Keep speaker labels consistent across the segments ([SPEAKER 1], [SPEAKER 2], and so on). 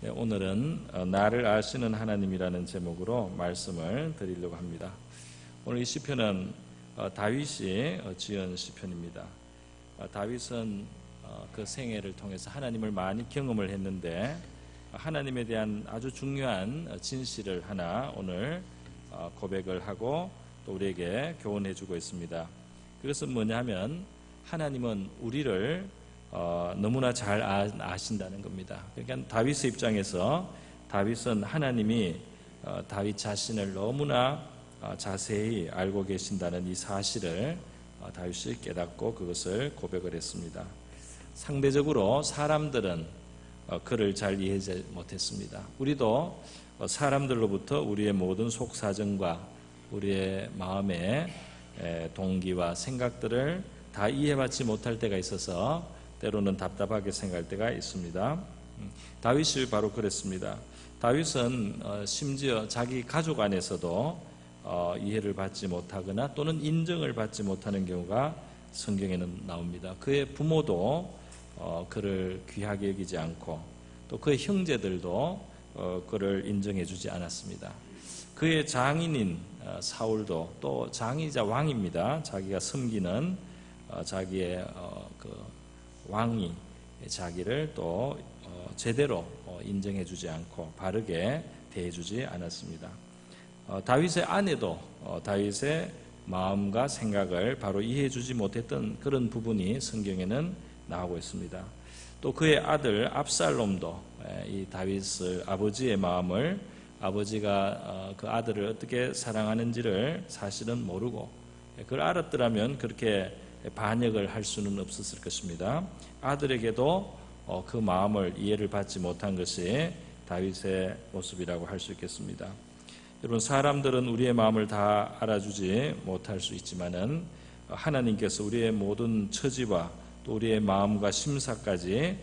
[SPEAKER 1] 네, 오늘은 나를 아시는 하나님이라는 제목으로 말씀을 드리려고 합니다. 오늘 이 시편은 다윗이 지은 시편입니다. 다윗은 그 생애를 통해서 하나님을 많이 경험을 했는데 하나님에 대한 아주 중요한 진실을 하나 오늘 고백을 하고 또 우리에게 교훈해 주고 있습니다. 그것은 뭐냐면 하나님은 우리를 너무나 잘 아신다는 겁니다. 그러니까 다윗의 입장에서 다윗은 하나님이 다윗 자신을 너무나 자세히 알고 계신다는 이 사실을 다윗이 깨닫고 그것을 고백을 했습니다. 상대적으로 사람들은 그를 잘 이해하지 못했습니다. 우리도 사람들로부터 우리의 모든 속사정과 우리의 마음의 동기와 생각들을 다 이해받지 못할 때가 있어서 때로는 답답하게 생각할 때가 있습니다. 다윗이 바로 그랬습니다. 다윗은 심지어 자기 가족 안에서도 이해를 받지 못하거나 또는 인정을 받지 못하는 경우가 성경에는 나옵니다. 그의 부모도 그를 귀하게 여기지 않고 또 그의 형제들도 그를 인정해 주지 않았습니다. 그의 장인인 사울도 또 장이자 왕입니다. 자기가 섬기는 자기의 왕이 자기를 또 제대로 인정해 주지 않고 바르게 대해 주지 않았습니다. 다윗의 아내도 다윗의 마음과 생각을 바로 이해해 주지 못했던 그런 부분이 성경에는 나오고 있습니다. 또 그의 아들 압살롬도 이 다윗의 아버지의 마음을 아버지가 그 아들을 어떻게 사랑하는지를 사실은 모르고 그걸 알았더라면 그렇게 반역을 할 수는 없었을 것입니다. 아들에게도 그 마음을 이해를 받지 못한 것이 다윗의 모습이라고 할 수 있겠습니다. 여러분, 사람들은 우리의 마음을 다 알아주지 못할 수 있지만은 하나님께서 우리의 모든 처지와 또 우리의 마음과 심사까지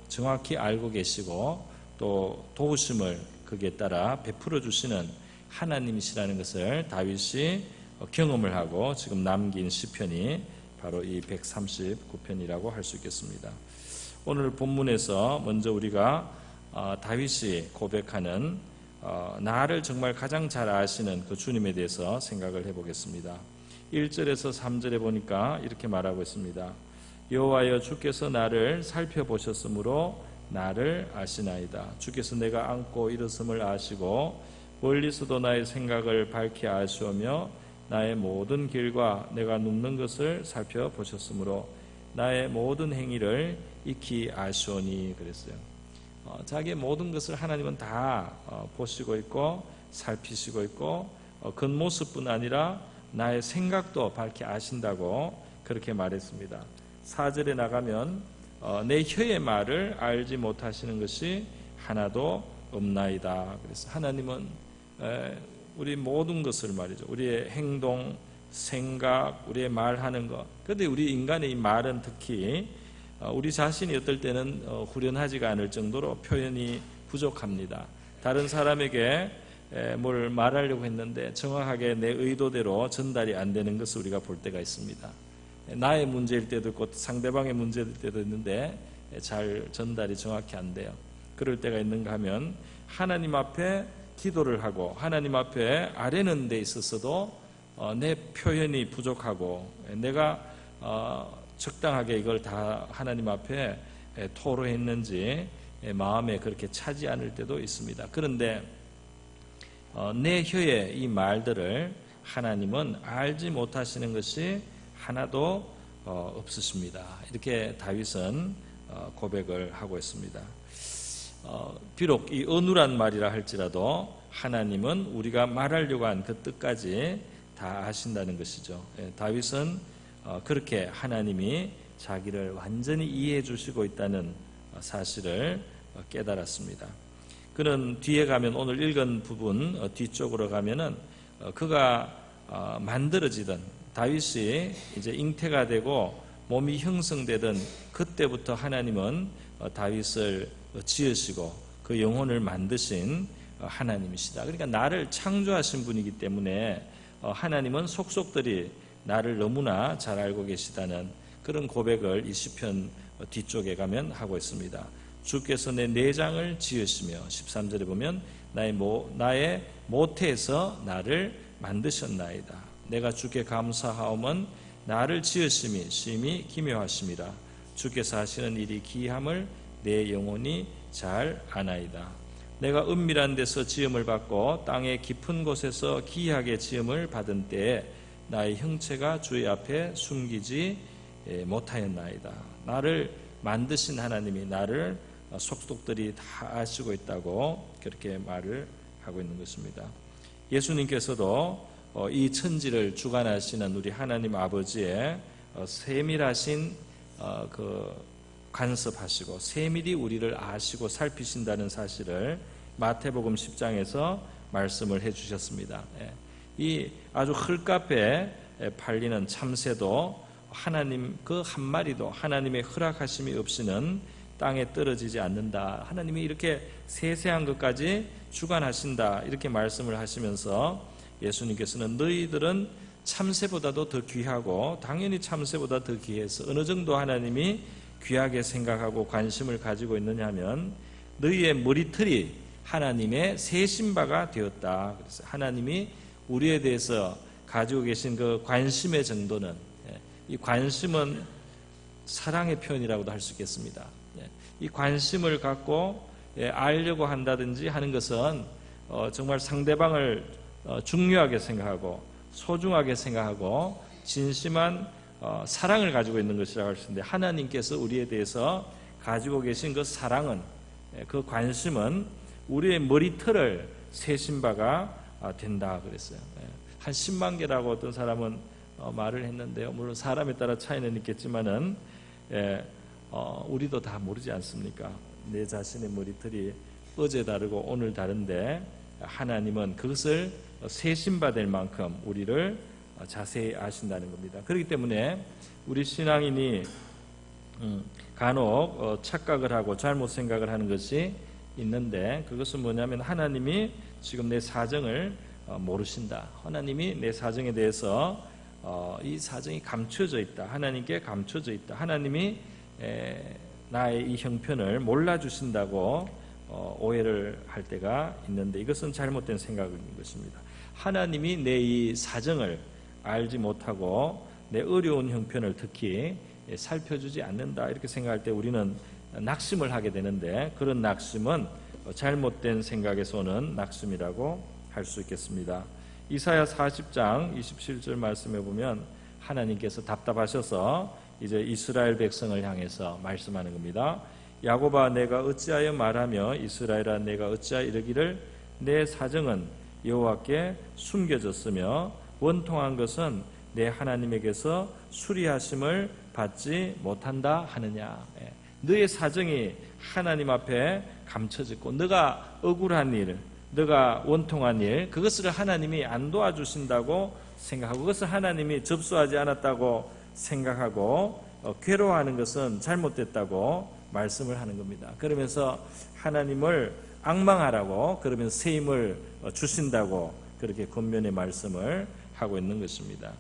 [SPEAKER 1] 정확히 알고 계시고 또 도우심을 거기에 따라 베풀어 주시는 하나님이시라는 것을 다윗이 경험을 하고 지금 남긴 시편이 바로 이 139편이라고 할 수 있겠습니다. 오늘 본문에서 먼저 우리가 다윗이 고백하는 나를 정말 가장 잘 아시는 그 주님에 대해서 생각을 해보겠습니다. 1절에서 3절에 보니까 이렇게 말하고 있습니다. 여호와여, 주께서 나를 살펴보셨으므로 나를 아시나이다. 주께서 내가 앉고 일어섬을 아시고 멀리서도 나의 생각을 밝히 아시오며 나의 모든 길과 내가 눕는 것을 살펴보셨으므로 나의 모든 행위를 익히 아시오니 그랬어요. 자기의 모든 것을 하나님은 다 보시고 있고 살피시고 있고 겉모습뿐 아니라 나의 생각도 밝히 아신다고 그렇게 말했습니다. 4절에 나가면 내 혀의 말을 알지 못하시는 것이 하나도 없나이다. 그래서 하나님은 우리 모든 것을 말이죠. 우리의 행동, 생각, 우리의 말하는 것. 그런데 우리 인간의 이 말은 특히 우리 자신이 어떨 때는 후련하지가 않을 정도로 표현이 부족합니다. 다른 사람에게 뭘 말하려고 했는데 정확하게 내 의도대로 전달이 안 되는 것을 우리가 볼 때가 있습니다. 나의 문제일 때도 있고 상대방의 문제일 때도 있는데 잘 전달이 정확히 안 돼요. 그럴 때가 있는가 하면 하나님 앞에 기도를 하고 하나님 앞에 아뢰는 데 있어서도 내 표현이 부족하고 내가 적당하게 이걸 다 하나님 앞에 토로했는지 마음에 그렇게 차지 않을 때도 있습니다. 그런데 내 혀의 이 말들을 하나님은 알지 못하시는 것이 하나도 없으십니다. 이렇게 다윗은 고백을 하고 있습니다. 비록 이 어눌한 말이라 할지라도 하나님은 우리가 말하려고 한 그 뜻까지 다 아신다는 것이죠. 다윗은 그렇게 하나님이 자기를 완전히 이해해 주시고 있다는 사실을 깨달았습니다. 그는 뒤에 가면 오늘 읽은 부분 뒤쪽으로 가면은 그가 만들어지던 다윗이 이제 잉태가 되고 몸이 형성되던 그때부터 하나님은 다윗을 지으시고 그 영혼을 만드신 하나님이시다. 그러니까 나를 창조하신 분이기 때문에 하나님은 속속들이 나를 너무나 잘 알고 계시다는 그런 고백을 이 시편 뒤쪽에 가면 하고 있습니다. 주께서 내 내장을 지으시며 13절에 보면 나의 모태에서 나를 만드셨나이다. 내가 주께 감사하오면 나를 지으심이 심히 기묘하심이라. 주께서 하시는 일이 기이함을 내 영혼이 잘 아나이다. 내가 은밀한 데서 지음을 받고 땅의 깊은 곳에서 기이하게 지음을 받은 때에 나의 형체가 주의 앞에 숨기지 못하였나이다. 나를 만드신 하나님이 나를 속속들이 다 아시고 있다고 그렇게 말을 하고 있는 것입니다. 예수님께서도 이 천지를 주관하시는 우리 하나님 아버지의 세밀하신 그 간섭하시고 세밀히 우리를 아시고 살피신다는 사실을 마태복음 10장에서 말씀을 해주셨습니다. 이 아주 흙값에 팔리는 참새도 하나님 그 한 마리도 하나님의 허락하심이 없이는 땅에 떨어지지 않는다. 하나님이 이렇게 세세한 것까지 주관하신다. 이렇게 말씀을 하시면서 예수님께서는 너희들은 참새보다도 더 귀하고 당연히 참새보다 더 귀해서 어느 정도 하나님이 귀하게 생각하고 관심을 가지고 있느냐 하면 너희의 머리털이 하나님의 세신바가 되었다. 그래서 하나님이 우리에 대해서 가지고 계신 그 관심의 정도는 이 관심은 사랑의 표현이라고도 할 수 있겠습니다. 이 관심을 갖고 알려고 한다든지 하는 것은 정말 상대방을 중요하게 생각하고 소중하게 생각하고 진심한 사랑을 가지고 있는 것이라고 할 수 있는데 하나님께서 우리에 대해서 가지고 계신 그 사랑은 그 관심은 우리의 머리털을 세신 바가 된다 그랬어요. 한 10만 개라고 어떤 사람은 말을 했는데요. 물론 사람에 따라 차이는 있겠지만은 우리도 다 모르지 않습니까? 내 자신의 머리털이 어제 다르고 오늘 다른데 하나님은 그것을 세신받을 만큼 우리를 자세히 아신다는 겁니다. 그렇기 때문에 우리 신앙인이 간혹 착각을 하고 잘못 생각을 하는 것이 있는데 그것은 뭐냐면 하나님이 지금 내 사정을 모르신다. 하나님이 내 사정에 대해서 이 사정이 감춰져 있다. 하나님께 감춰져 있다. 하나님이 나의 이 형편을 몰라주신다고 오해를 할 때가 있는데 이것은 잘못된 생각인 것입니다. 하나님이 내 이 사정을 알지 못하고 내 어려운 형편을 특히 살펴주지 않는다 이렇게 생각할 때 우리는 낙심을 하게 되는데 그런 낙심은 잘못된 생각에서 오는 낙심이라고 할 수 있겠습니다. 이사야 40장 27절 말씀해 보면 하나님께서 답답하셔서 이제 이스라엘 백성을 향해서 말씀하는 겁니다. 야곱아 내가 어찌하여 말하며 이스라엘아 내가 어찌하여 이르기를 내 사정은 여호와께 숨겨졌으며 원통한 것은 내 하나님에게서 수리하심을 받지 못한다 하느냐. 너의 사정이 하나님 앞에 감춰졌고 너가 억울한 일 너가 원통한 일 그것을 하나님이 안 도와주신다고 생각하고 그것을 하나님이 접수하지 않았다고 생각하고 괴로워하는 것은 잘못됐다고 말씀을 하는 겁니다. 그러면서 하나님을 앙망하라고 그러면서 새 힘을 주신다고 그렇게 권면의 말씀을 하고 있는 것입니다.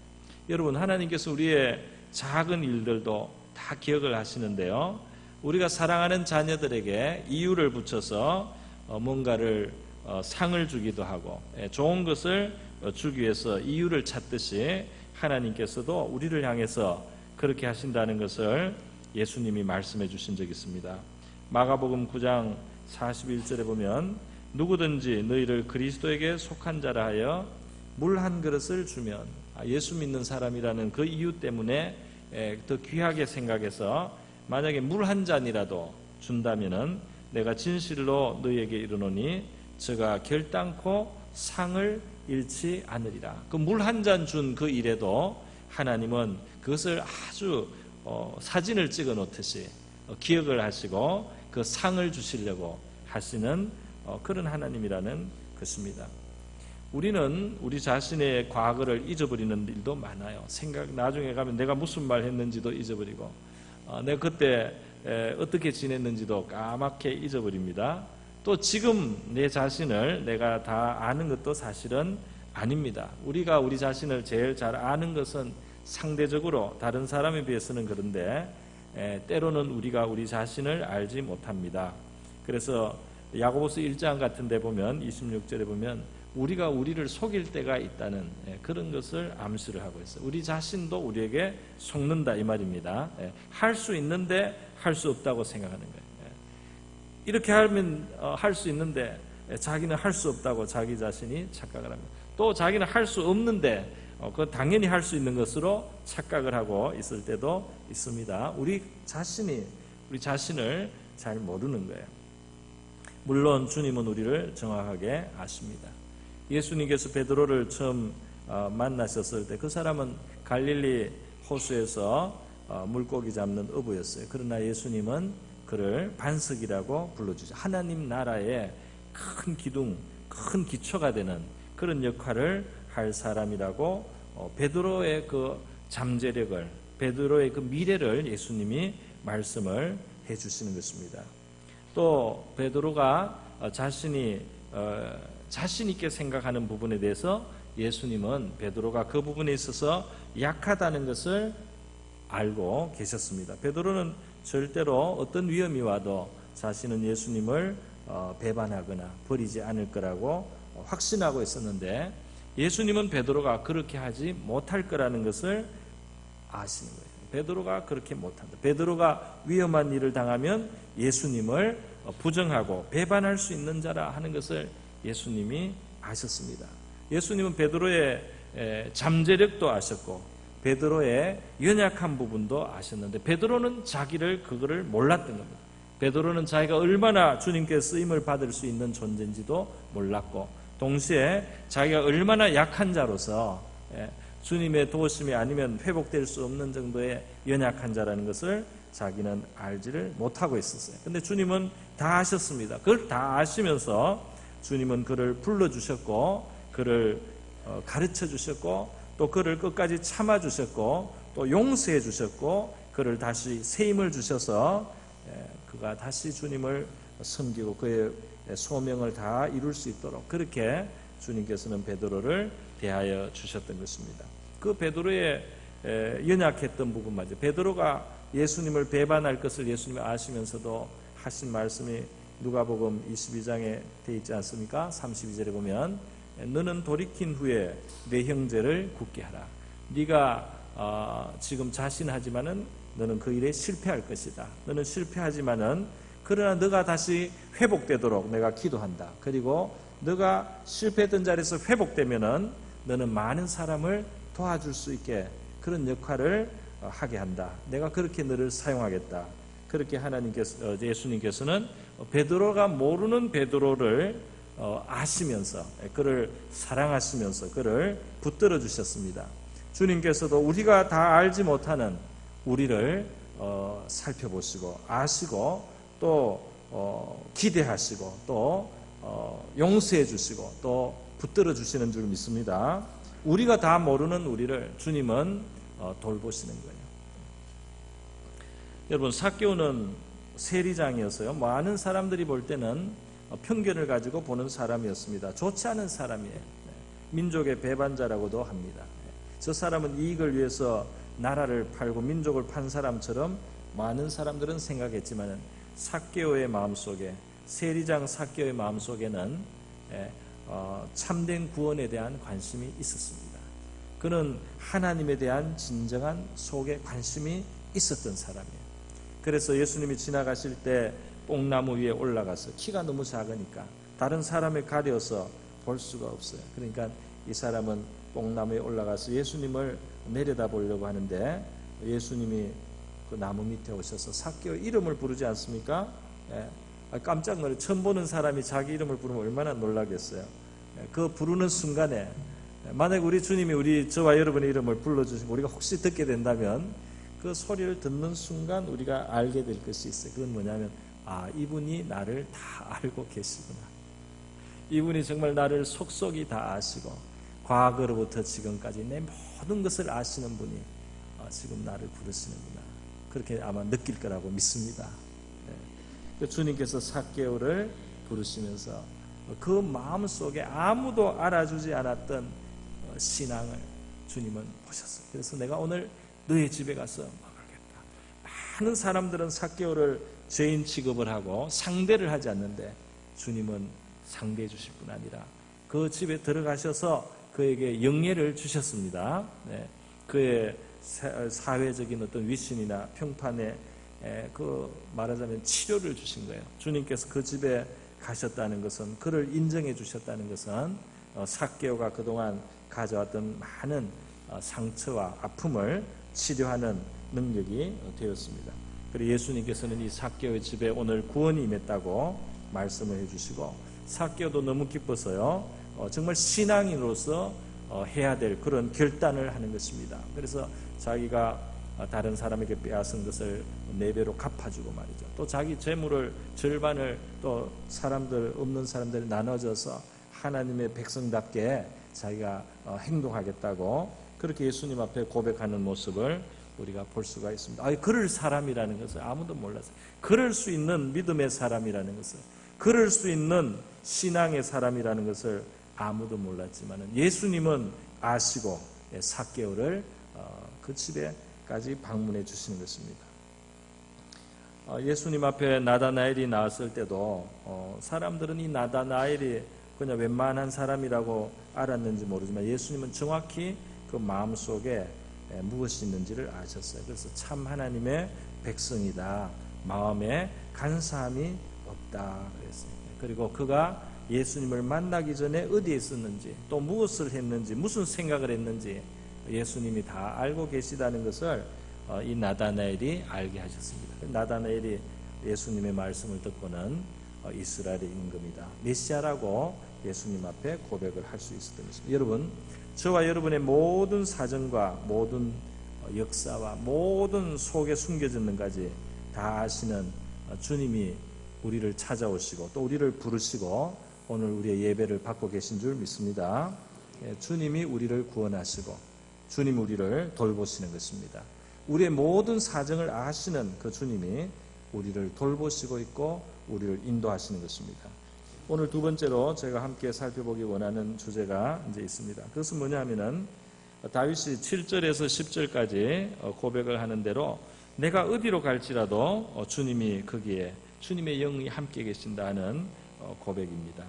[SPEAKER 1] 여러분 하나님께서 우리의 작은 일들도 다 기억을 하시는데요. 우리가 사랑하는 자녀들에게 이유를 붙여서 뭔가를 상을 주기도 하고 좋은 것을 주기 위해서 이유를 찾듯이 하나님께서도 우리를 향해서 그렇게 하신다는 것을 예수님이 말씀해 주신 적이 있습니다. 마가복음 9장 41절에 보면 누구든지 너희를 그리스도에게 속한 자라 하여 물 한 그릇을 주면 예수 믿는 사람이라는 그 이유 때문에 더 귀하게 생각해서 만약에 물 한 잔이라도 준다면은 내가 진실로 너희에게 이르노니 저가 결단코 상을 잃지 않으리라. 그 물 한 잔 준 그 일에도 하나님은 그것을 아주 사진을 찍어 놓듯이 기억을 하시고 그 상을 주시려고 하시는 그런 하나님이라는 것입니다. 우리는 우리 자신의 과거를 잊어버리는 일도 많아요. 나중에 가면 내가 무슨 말 했는지도 잊어버리고 내가 그때 어떻게 지냈는지도 까맣게 잊어버립니다. 또 지금 내 자신을 내가 다 아는 것도 사실은 아닙니다. 우리가 우리 자신을 제일 잘 아는 것은 상대적으로 다른 사람에 비해서는 그런데 때로는 우리가 우리 자신을 알지 못합니다. 그래서 야고보서 1장 같은 데 보면 26절에 보면 우리가 우리를 속일 때가 있다는 그런 것을 암시를 하고 있어요. 우리 자신도 우리에게 속는다 이 말입니다. 할 수 있는데 할 수 없다고 생각하는 거예요. 이렇게 하면 할 수 있는데 자기는 할 수 없다고 자기 자신이 착각을 합니다. 또 자기는 할 수 없는데 그 당연히 할 수 있는 것으로 착각을 하고 있을 때도 있습니다. 우리 자신을 잘 모르는 거예요. 물론 주님은 우리를 정확하게 아십니다. 예수님께서 베드로를 처음 만나셨을 때 그 사람은 갈릴리 호수에서 물고기 잡는 어부였어요. 그러나 예수님은 그를 반석이라고 불러주죠. 하나님 나라의 큰 기둥, 큰 기초가 되는 그런 역할을 할 사람이라고 베드로의 그 잠재력을, 베드로의 그 미래를 예수님이 말씀을 해주시는 것입니다. 또 베드로가 자신이 자신 있게 생각하는 부분에 대해서 예수님은 베드로가 그 부분에 있어서 약하다는 것을 알고 계셨습니다. 베드로는 절대로 어떤 위험이 와도 자신은 예수님을 배반하거나 버리지 않을 거라고 확신하고 있었는데 예수님은 베드로가 그렇게 하지 못할 거라는 것을 아시는 거예요. 베드로가 그렇게 못한다. 베드로가 위험한 일을 당하면 예수님을 부정하고 배반할 수 있는 자라 하는 것을 예수님이 아셨습니다. 예수님은 베드로의 잠재력도 아셨고 베드로의 연약한 부분도 아셨는데 베드로는 자기를 그거를 몰랐던 겁니다. 베드로는 자기가 얼마나 주님께 쓰임을 받을 수 있는 존재인지도 몰랐고 동시에 자기가 얼마나 약한 자로서 주님의 도우심이 아니면 회복될 수 없는 정도의 연약한 자라는 것을 자기는 알지를 못하고 있었어요. 근데 주님은 다 아셨습니다. 그걸 다 아시면서 주님은 그를 불러주셨고 그를 가르쳐 주셨고 또 그를 끝까지 참아주셨고 또 용서해 주셨고 그를 다시 새 힘을 주셔서 그가 다시 주님을 섬기고 그의 소명을 다 이룰 수 있도록 그렇게 주님께서는 베드로를 대하여 주셨던 것입니다. 그 베드로의 연약했던 부분 맞아요. 베드로가 예수님을 배반할 것을 예수님이 아시면서도 하신 말씀이 누가복음 22장에 되어 있지 않습니까? 32절에 보면 너는 돌이킨 후에 내 형제를 굳게 하라. 네가 지금 자신하지만은 너는 그 일에 실패할 것이다. 너는 실패하지만은 그러나 너가 다시 회복되도록 내가 기도한다. 그리고 너가 실패했던 자리에서 회복되면은 너는 많은 사람을 도와줄 수 있게 그런 역할을 하게 한다. 내가 그렇게 너를 사용하겠다. 그렇게 예수님께서는 베드로가 모르는 베드로를 아시면서 그를 사랑하시면서 그를 붙들어 주셨습니다. 주님께서도 우리가 다 알지 못하는 우리를 살펴보시고 아시고 또 기대하시고 또 용서해 주시고 또 붙들어 주시는 줄 믿습니다. 우리가 다 모르는 우리를 주님은 돌보시는 거예요. 여러분 삭개오는 세리장이었어요. 많은 사람들이 볼 때는 편견을 가지고 보는 사람이었습니다. 좋지 않은 사람이에요. 민족의 배반자라고도 합니다. 저 사람은 이익을 위해서 나라를 팔고 민족을 판 사람처럼 많은 사람들은 생각했지만 삭개오의 마음속에 세리장 삭개오의 마음속에는 참된 구원에 대한 관심이 있었습니다. 그는 하나님에 대한 진정한 속에 관심이 있었던 사람이에요. 그래서 예수님이 지나가실 때 뽕나무 위에 올라가서 키가 너무 작으니까 다른 사람을 가려서 볼 수가 없어요. 그러니까 이 사람은 뽕나무에 올라가서 예수님을 내려다보려고 하는데 예수님이 그 나무 밑에 오셔서 삭개오 이름을 부르지 않습니까? 깜짝 놀래 처음 보는 사람이 자기 이름을 부르면 얼마나 놀라겠어요. 그 부르는 순간에 만약 우리 주님이 저와 여러분의 이름을 불러주시고 우리가 혹시 듣게 된다면 그 소리를 듣는 순간 우리가 알게 될 것이 있어요. 그건 뭐냐면 이분이 나를 다 알고 계시구나. 이분이 정말 나를 속속이 다 아시고 과거로부터 지금까지 내 모든 것을 아시는 분이 지금 나를 부르시는구나. 그렇게 아마 느낄 거라고 믿습니다. 주님께서 삭개오를 부르시면서 그 마음속에 아무도 알아주지 않았던 신앙을 주님은 보셨어요. 그래서 내가 오늘 너의 집에 가서 먹을겠다. 많은 사람들은 삭개오를 죄인 취급을 하고 상대를 하지 않는데 주님은 상대해 주실 뿐 아니라 그 집에 들어가셔서 그에게 영예를 주셨습니다. 네. 그의 사회적인 어떤 위신이나 평판에 그 말하자면 치료를 주신 거예요. 주님께서 그 집에 가셨다는 것은, 그를 인정해 주셨다는 것은 삭개오가 그동안 가져왔던 많은 상처와 아픔을 치료하는 능력이 되었습니다. 그리고 예수님께서는 이 삭개오의 집에 오늘 구원이 임했다고 말씀을 해주시고, 삭개오도 너무 기뻐서요, 정말 신앙인으로서 해야 될 그런 결단을 하는 것입니다. 그래서 자기가 다른 사람에게 빼앗은 것을 4배로 갚아주고 말이죠. 또 자기 재물을 절반을 또 사람들, 없는 사람들이 나눠줘서 하나님의 백성답게 자기가 행동하겠다고 그렇게 예수님 앞에 고백하는 모습을 우리가 볼 수가 있습니다. 그럴 사람이라는 것을 아무도 몰랐어요. 그럴 수 있는 믿음의 사람이라는 것을, 그럴 수 있는 신앙의 사람이라는 것을 아무도 몰랐지만 예수님은 아시고 삭개오를 그 집에까지 방문해 주시는 것입니다. 예수님 앞에 나다나엘이 나왔을 때도 사람들은 이 나다나엘이 그냥 웬만한 사람이라고 알았는지 모르지만 예수님은 정확히 그 마음속에 무엇이 있는지를 아셨어요. 그래서 참 하나님의 백성이다, 마음에 간사함이 없다 그랬어요. 그리고 그가 예수님을 만나기 전에 어디에 있었는지, 또 무엇을 했는지, 무슨 생각을 했는지 예수님이 다 알고 계시다는 것을 이 나다나엘이 알게 하셨습니다. 나다나엘이 예수님의 말씀을 듣고는 이스라엘의 임금이다, 메시아라고 예수님 앞에 고백을 할 수 있었던 것입니다. 여러분, 저와 여러분의 모든 사정과 모든 역사와 모든 속에 숨겨진 것까지 다 아시는 주님이 우리를 찾아오시고 또 우리를 부르시고 오늘 우리의 예배를 받고 계신 줄 믿습니다. 주님이 우리를 구원하시고 주님이 우리를 돌보시는 것입니다. 우리의 모든 사정을 아시는 그 주님이 우리를 돌보시고 있고 우리를 인도하시는 것입니다. 오늘 두 번째로 제가 함께 살펴보기 원하는 주제가 이제 있습니다. 그것은 뭐냐 하면은 다윗이 7절에서 10절까지 고백을 하는 대로 내가 어디로 갈지라도 주님이 거기에, 주님의 영이 함께 계신다는 고백입니다.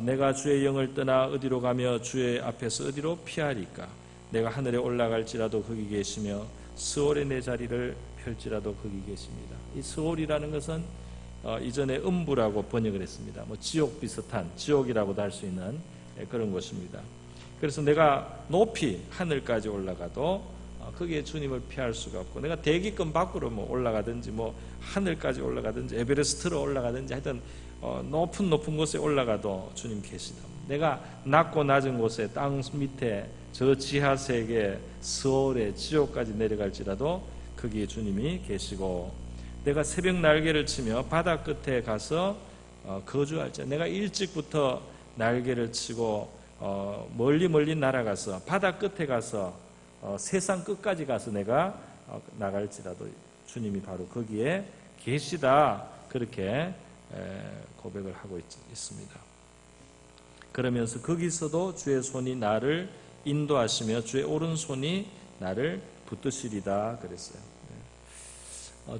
[SPEAKER 1] 내가 주의 영을 떠나 어디로 가며 주의 앞에서 어디로 피하리까? 내가 하늘에 올라갈지라도 거기 계시며 스올에 내 자리를 펼지라도 거기 계십니다. 이 스올이라는 것은 이전에 음부라고 번역을 했습니다. 지옥 비슷한, 지옥이라고도 할 수 있는 그런 곳입니다. 그래서 내가 높이 하늘까지 올라가도 거기에 주님을 피할 수가 없고, 내가 대기권 밖으로 올라가든지 하늘까지 올라가든지 에베레스트로 올라가든지 하여튼 높은 곳에 올라가도 주님 계시다. 내가 낮고 낮은 곳에 땅 밑에 저 지하세계 스올에 지옥까지 내려갈지라도 거기에 주님이 계시고, 내가 새벽 날개를 치며 바다 끝에 가서 거주할지, 내가 일찍부터 날개를 치고 멀리 날아가서 바다 끝에 가서 세상 끝까지 가서 내가 나갈지라도 주님이 바로 거기에 계시다, 그렇게 고백을 하고 있습니다. 그러면서 거기서도 주의 손이 나를 인도하시며 주의 오른손이 나를 붙드시리다 그랬어요.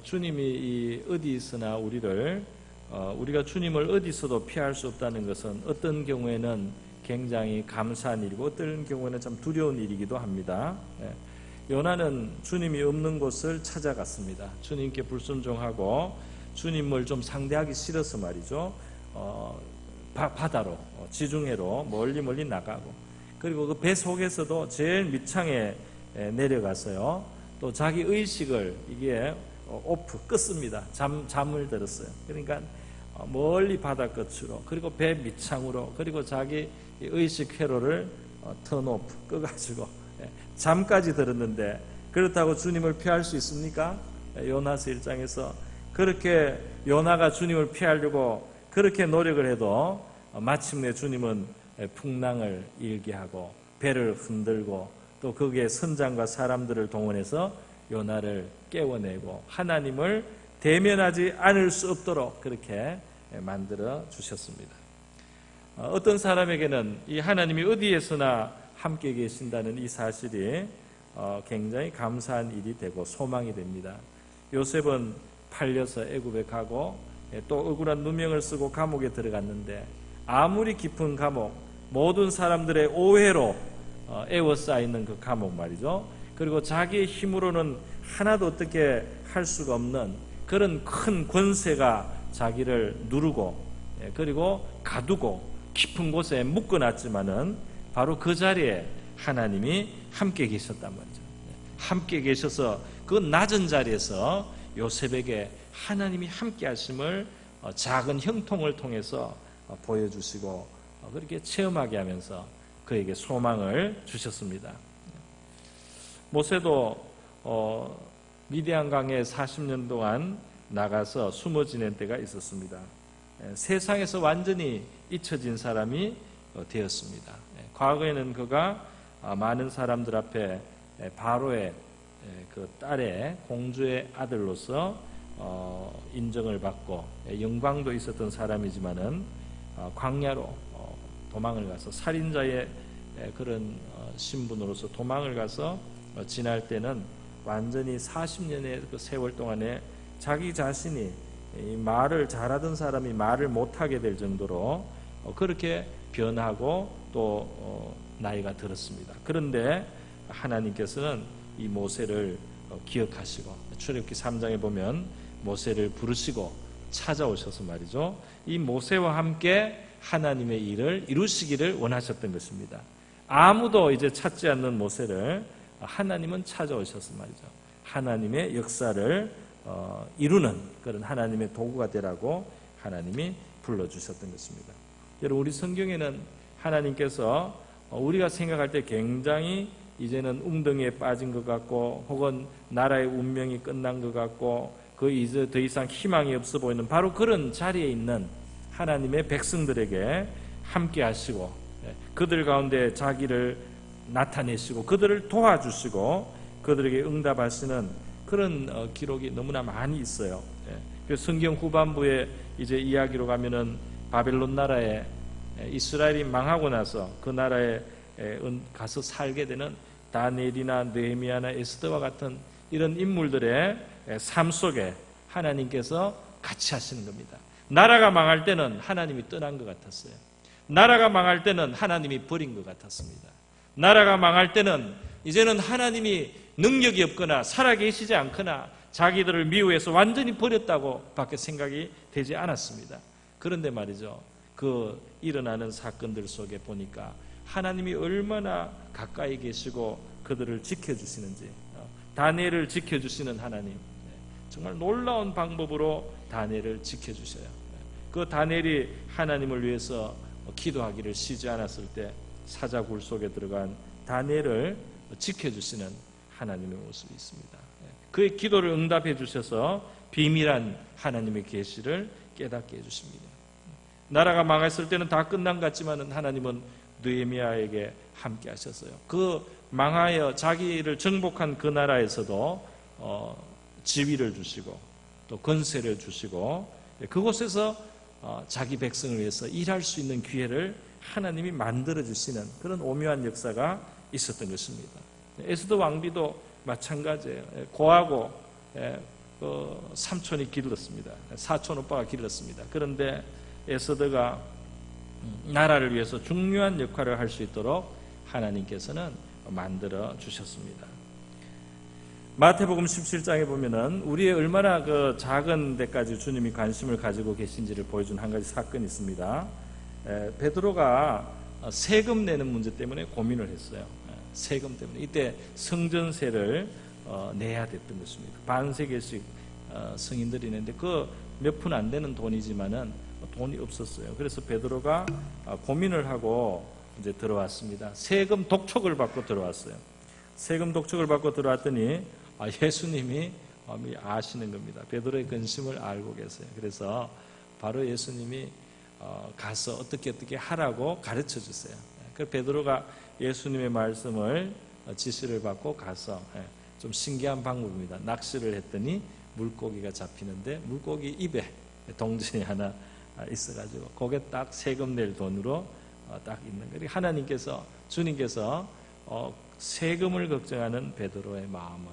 [SPEAKER 1] 주님이 어디 있으나 우리가 주님을 어디서도 피할 수 없다는 것은 어떤 경우에는 굉장히 감사한 일이고 어떤 경우에는 참 두려운 일이기도 합니다. 요나는 주님이 없는 곳을 찾아갔습니다. 주님께 불순종하고 주님을 좀 상대하기 싫어서 말이죠. 바다로, 지중해로 멀리 나가고, 그리고 그 배 속에서도 제일 밑창에 내려가서요, 또 자기 의식을 이게 끄습니다. 잠을 들었어요. 그러니까 멀리 바다 끝으로, 그리고 배 밑창으로, 그리고 자기 의식 회로를 턴오프, 끄가지고 잠까지 들었는데, 그렇다고 주님을 피할 수 있습니까? 요나서 1장에서 그렇게 요나가 주님을 피하려고 그렇게 노력을 해도 마침내 주님은 풍랑을 일게 하고 배를 흔들고 또 거기에 선장과 사람들을 동원해서 요나를 깨워내고 하나님을 대면하지 않을 수 없도록 그렇게 만들어 주셨습니다. 어떤 사람에게는 이 하나님이 어디에서나 함께 계신다는 이 사실이 굉장히 감사한 일이 되고 소망이 됩니다. 요셉은 팔려서 애굽에 가고 또 억울한 누명을 쓰고 감옥에 들어갔는데 아무리 깊은 감옥, 모든 사람들의 오해로 에워싸이는 그 감옥 말이죠. 그리고 자기의 힘으로는 하나도 어떻게 할 수가 없는 그런 큰 권세가 자기를 누르고 그리고 가두고 깊은 곳에 묶어놨지만은 바로 그 자리에 하나님이 함께 계셨단 말이죠. 함께 계셔서 그 낮은 자리에서 요셉에게 하나님이 함께 하심을 작은 형통을 통해서 보여주시고 그렇게 체험하게 하면서 그에게 소망을 주셨습니다. 모세도 미디안 강에 40년 동안 나가서 숨어 지낸 때가 있었습니다. 세상에서 완전히 잊혀진 사람이 되었습니다. 과거에는 그가 많은 사람들 앞에 바로의 그 딸의 공주의 아들로서 인정을 받고 영광도 있었던 사람이지만은 광야로 도망을 가서 살인자의 그런 신분으로서 도망을 가서 지날 때는 완전히 40년의 그 세월 동안에 자기 자신이 말을 잘하던 사람이 말을 못하게 될 정도로 그렇게 변하고 또 나이가 들었습니다. 그런데 하나님께서는 이 모세를 기억하시고 출애굽기 3장에 보면 모세를 부르시고 찾아오셔서 말이죠. 이 모세와 함께 하나님의 일을 이루시기를 원하셨던 것입니다. 아무도 이제 찾지 않는 모세를 하나님은 찾아오셔서 말이죠. 하나님의 역사를 이루는 그런 하나님의 도구가 되라고 하나님이 불러주셨던 것입니다. 여러분, 우리 성경에는 하나님께서 우리가 생각할 때 굉장히 이제는 웅덩이에 빠진 것 같고 혹은 나라의 운명이 끝난 것 같고 그 이제 더 이상 희망이 없어 보이는 바로 그런 자리에 있는 하나님의 백성들에게 함께 하시고 그들 가운데 자기를 나타내시고 그들을 도와주시고 그들에게 응답하시는 그런 기록이 너무나 많이 있어요. 성경 후반부에 이제 이야기로 가면은 바벨론 나라에 이스라엘이 망하고 나서 그 나라에 가서 살게 되는 다니엘이나 느헤미야나 에스더와 같은 이런 인물들의 삶 속에 하나님께서 같이 하시는 겁니다. 나라가 망할 때는 하나님이 떠난 것 같았어요. 나라가 망할 때는 하나님이 버린 것 같았습니다. 나라가 망할 때는 이제는 하나님이 능력이 없거나 살아계시지 않거나 자기들을 미워해서 완전히 버렸다고 밖에 생각이 되지 않았습니다. 그런데 말이죠, 그 일어나는 사건들 속에 보니까 하나님이 얼마나 가까이 계시고 그들을 지켜주시는지, 다니엘을 지켜주시는 하나님, 정말 놀라운 방법으로 다니엘을 지켜주셔요. 그 다니엘이 하나님을 위해서 기도하기를 쉬지 않았을 때 사자굴 속에 들어간 다니엘을 지켜주시는 하나님의 모습이 있습니다. 그의 기도를 응답해 주셔서 비밀한 하나님의 계시를 깨닫게 해주십니다. 나라가 망했을 때는 다 끝난 것 같지만 하나님은 느헤미야에게 함께 하셨어요. 그 망하여 자기를 정복한 그 나라에서도 지위를 주시고 또 권세를 주시고 그곳에서 자기 백성을 위해서 일할 수 있는 기회를 하나님이 만들어 주시는 그런 오묘한 역사가 있었던 것입니다. 에스더 왕비도 마찬가지예요. 고하고 삼촌이 길렀습니다. 사촌 오빠가 길렀습니다. 그런데 에스더가 나라를 위해서 중요한 역할을 할 수 있도록 하나님께서는 만들어 주셨습니다. 마태복음 17장에 보면은 우리의 얼마나 그 작은 데까지 주님이 관심을 가지고 계신지를 보여준 한 가지 사건이 있습니다. 베드로가 세금 내는 문제 때문에 고민을 했어요. 세금 때문에 이때 성전세를 내야 됐던 것입니다. 반세개씩 성인들이 있는데 그 몇 푼 안 되는 돈이지만은 돈이 없었어요. 그래서 베드로가 고민을 하고 이제 들어왔습니다. 세금 독촉을 받고 들어왔어요. 세금 독촉을 받고 들어왔더니 예수님이 아시는 겁니다. 베드로의 근심을 알고 계세요. 그래서 바로 예수님이 가서 어떻게 하라고 가르쳐 주세요. 그래서 베드로가 예수님의 말씀을 지시를 받고 가서 좀 신기한 방법입니다. 낚시를 했더니 물고기가 잡히는데 물고기 입에 동전이 하나 있어가지고 거기에 딱 세금 낼 돈으로 딱 있는 거예요. 하나님께서 주님께서 세금을 걱정하는 베드로의 마음을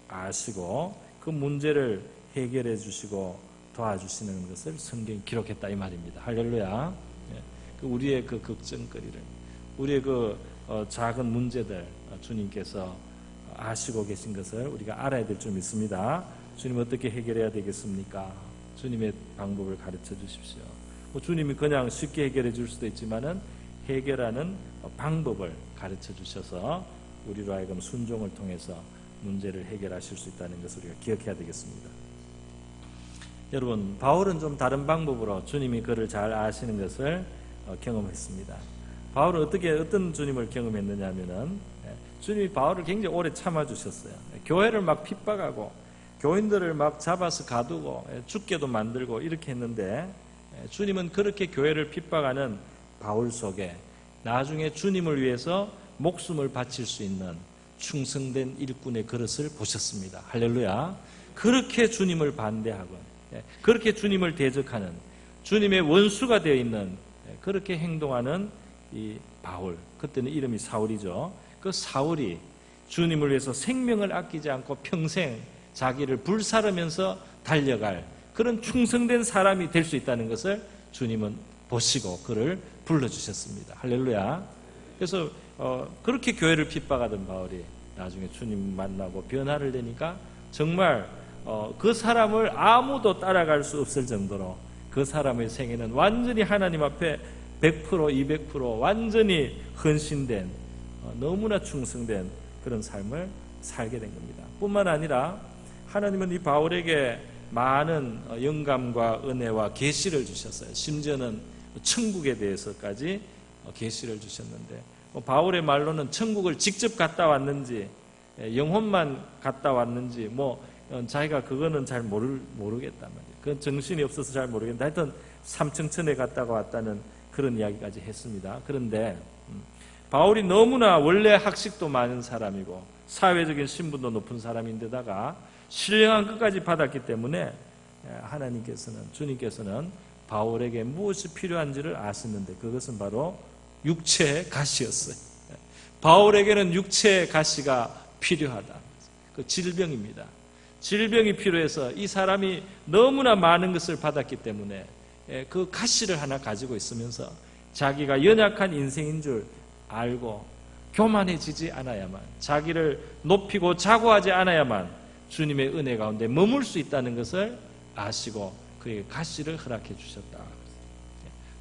[SPEAKER 1] 아시고 그 문제를 해결해 주시고 도와주시는 것을 성경에 기록했다 이 말입니다. 할렐루야. 우리의 그 걱정거리를, 우리의 그 작은 문제들 주님께서 아시고 계신 것을 우리가 알아야 될 줄 믿습니다. 주님 어떻게 해결해야 되겠습니까? 주님의 방법을 가르쳐 주십시오. 주님이 그냥 쉽게 해결해 줄 수도 있지만은 해결하는 방법을 가르쳐 주셔서 우리로 하여금 순종을 통해서 문제를 해결하실 수 있다는 것을 우리가 기억해야 되겠습니다. 여러분, 바울은 좀 다른 방법으로 주님이 그를 잘 아시는 것을 경험했습니다. 바울은 어떤 주님을 경험했느냐 하면은 주님이 바울을 굉장히 오래 참아주셨어요. 교회를 막 핍박하고 교인들을 막 잡아서 가두고 죽게도 만들고 이렇게 했는데 주님은 그렇게 교회를 핍박하는 바울 속에 나중에 주님을 위해서 목숨을 바칠 수 있는 충성된 일꾼의 그릇을 보셨습니다. 할렐루야. 그렇게 주님을 반대하고 그렇게 주님을 대적하는 주님의 원수가 되어 있는 그렇게 행동하는 이 바울, 그때는 이름이 사울이죠. 그 사울이 주님을 위해서 생명을 아끼지 않고 평생 자기를 불사르면서 달려갈 그런 충성된 사람이 될 수 있다는 것을 주님은 보시고 그를 불러주셨습니다. 할렐루야. 그래서 그렇게 교회를 핍박하던 바울이 나중에 주님 만나고 변화를 내니까 정말 그 사람을 아무도 따라갈 수 없을 정도로 그 사람의 생애는 완전히 하나님 앞에 100%, 200% 완전히 헌신된 너무나 충성된 그런 삶을 살게 된 겁니다. 뿐만 아니라 하나님은 이 바울에게 많은 영감과 은혜와 계시를 주셨어요. 심지어는 천국에 대해서까지 계시를 주셨는데 바울의 말로는 천국을 직접 갔다 왔는지 영혼만 갔다 왔는지 자기가 그거는 잘 모르겠단 말이에요. 그건 정신이 없어서 잘 모르겠는데 하여튼 삼층천에 갔다가 왔다는 그런 이야기까지 했습니다. 그런데 바울이 너무나 원래 학식도 많은 사람이고 사회적인 신분도 높은 사람인데다가 신령한 것까지 받았기 때문에 주님께서는 바울에게 무엇이 필요한지를 아셨는데 그것은 바로 육체의 가시였어요. 바울에게는 육체의 가시가 필요하다. 그 질병입니다. 질병이 필요해서 이 사람이 너무나 많은 것을 받았기 때문에 그 가시를 하나 가지고 있으면서 자기가 연약한 인생인 줄 알고 교만해지지 않아야만, 자기를 높이고 자고하지 않아야만 주님의 은혜 가운데 머물 수 있다는 것을 아시고 그에게 가시를 허락해 주셨다.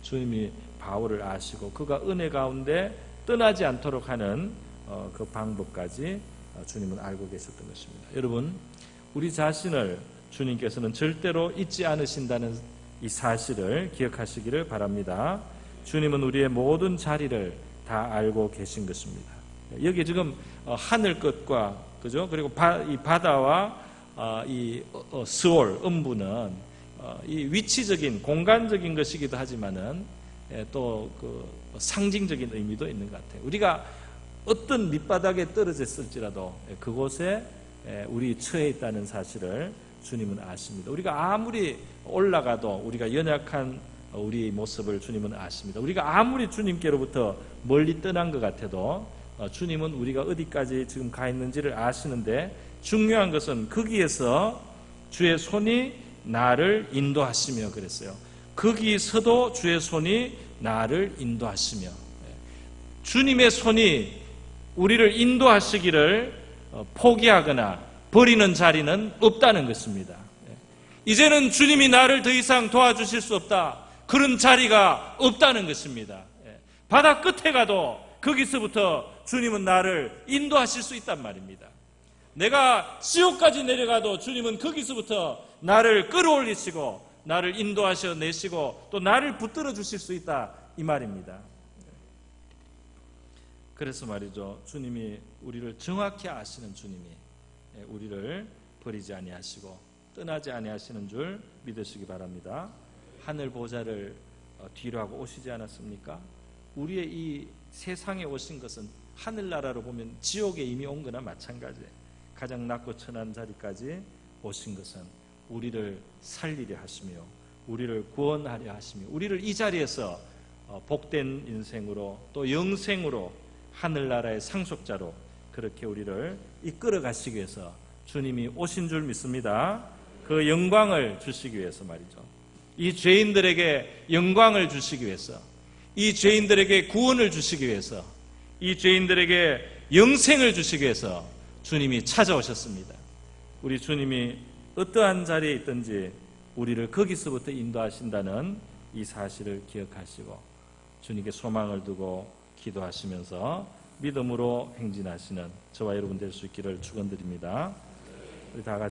[SPEAKER 1] 주님이 바울을 아시고 그가 은혜 가운데 떠나지 않도록 하는 그 방법까지 주님은 알고 계셨던 것입니다. 여러분, 우리 자신을 주님께서는 절대로 잊지 않으신다는 이 사실을 기억하시기를 바랍니다. 주님은 우리의 모든 자리를 다 알고 계신 것입니다. 여기 지금 하늘 끝과 그죠? 그리고 이 바다와 이 스올 음부는 이 위치적인 공간적인 것이기도 하지만은 또 그 상징적인 의미도 있는 것 같아요. 우리가 어떤 밑바닥에 떨어졌을지라도 그곳에 우리 처해 있다는 사실을 주님은 아십니다. 우리가 아무리 올라가도 우리가 연약한 우리의 모습을 주님은 아십니다. 우리가 아무리 주님께로부터 멀리 떠난 것 같아도 주님은 우리가 어디까지 지금 가 있는지를 아시는데 중요한 것은 거기에서 주의 손이 나를 인도하시며 그랬어요. 거기서도 주의 손이 나를 인도하시며 주님의 손이 우리를 인도하시기를 포기하거나 버리는 자리는 없다는 것입니다. 이제는 주님이 나를 더 이상 도와주실 수 없다. 그런 자리가 없다는 것입니다. 바다 끝에 가도 거기서부터 주님은 나를 인도하실 수 있단 말입니다. 내가 지옥까지 내려가도 주님은 거기서부터 나를 끌어올리시고 나를 인도하셔 내시고 또 나를 붙들어 주실 수 있다 이 말입니다. 그래서 말이죠, 주님이 우리를 정확히 아시는 주님이 우리를 버리지 아니하시고 떠나지 아니하시는 줄 믿으시기 바랍니다. 하늘 보좌를 뒤로 하고 오시지 않았습니까? 우리의 이 세상에 오신 것은 하늘나라로 보면 지옥에 이미 온 거나 마찬가지예요. 가장 낮고 천한 자리까지 오신 것은 우리를 살리려 하시며 우리를 구원하려 하시며 우리를 이 자리에서 복된 인생으로 또 영생으로 하늘나라의 상속자로 그렇게 우리를 이끌어 가시기 위해서 주님이 오신 줄 믿습니다. 그 영광을 주시기 위해서 말이죠. 이 죄인들에게 영광을 주시기 위해서, 이 죄인들에게 구원을 주시기 위해서, 이 죄인들에게 영생을 주시기 위해서 주님이 찾아오셨습니다. 우리 주님이 어떠한 자리에 있든지 우리를 거기서부터 인도하신다는 이 사실을 기억하시고 주님께 소망을 두고 기도하시면서 믿음으로 행진하시는 저와 여러분 될 수 있기를 축원드립니다. 우리 다 같이